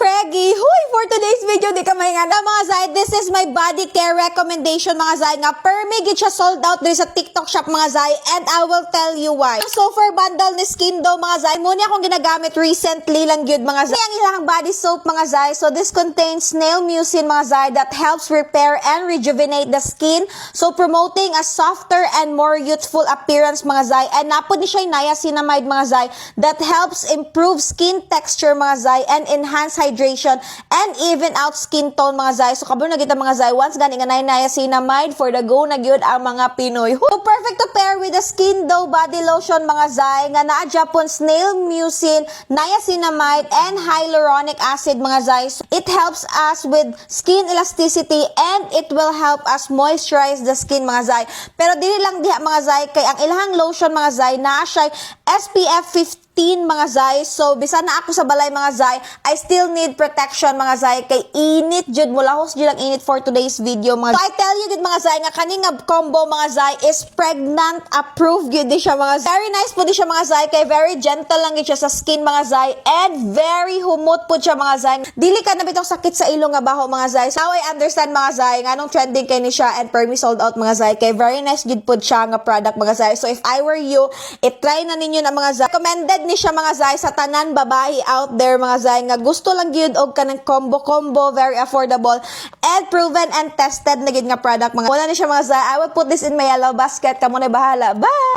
Preggy! Huy! For today's video, di ka mahinganda mga Zay. This is my body care recommendation mga Zay. Nga permigit siya sold out din sa TikTok shop mga Zay. And I will tell you why. Ang Sofer bundle ni Skin daw mga Zay. Muna akong ginagamit recently lang yun mga Zay. Ang ilang body soap mga Zay. So this contains snail mucin mga Zay that helps repair and rejuvenate the skin. So promoting a softer and more youthful appearance mga Zay. And napod ni siya niacinamide mga Zay that helps improve skin texture mga Zay and enhance hydration and even out skin tone mga Zay. So kabalo na kita mga Zay. Once gani nga niacinamide for the go na gyud ang mga Pinoy. So perfect to pair with the Skin Dough body lotion mga Zay nga naa Japon snail mucin, niacinamide and hyaluronic acid mga Zay. So it helps us with skin elasticity and it will help us moisturize the skin mga Zay. Pero dili lang diha mga Zay kay ang ilahang lotion mga Zay naa siya SPF 15 mga Zay. So bisan na ako sa balay mga Zay, I still need protection mga Zay kay init jud mula hos jud ang init for today's video mga Zay. So I tell you gud mga Zay nga kaning combo mga Zay is pregnant approved gud di siya mga Zay. Very nice po di siya mga Zay kay very gentle lang gid siya sa skin mga Zay and very humot po siya mga Zay. Dili ka na bitong sakit sa ilong nga baho mga Zay. So I understand mga Zay nga nung trending kay ni siya and permi sold out mga Zay kay very nice gid po siya nga product mga Zay. So if I were you, i-try na ninyo na mga Zay. Recommended ni siya mga Zay sa tanan babae out there mga Zay nga gusto lang gyud og kanang combo very affordable and proven and tested na gyud nga product mga. Wala ni siya mga Zay. I will put this in my yellow basket. Kamo na bahala. Bye.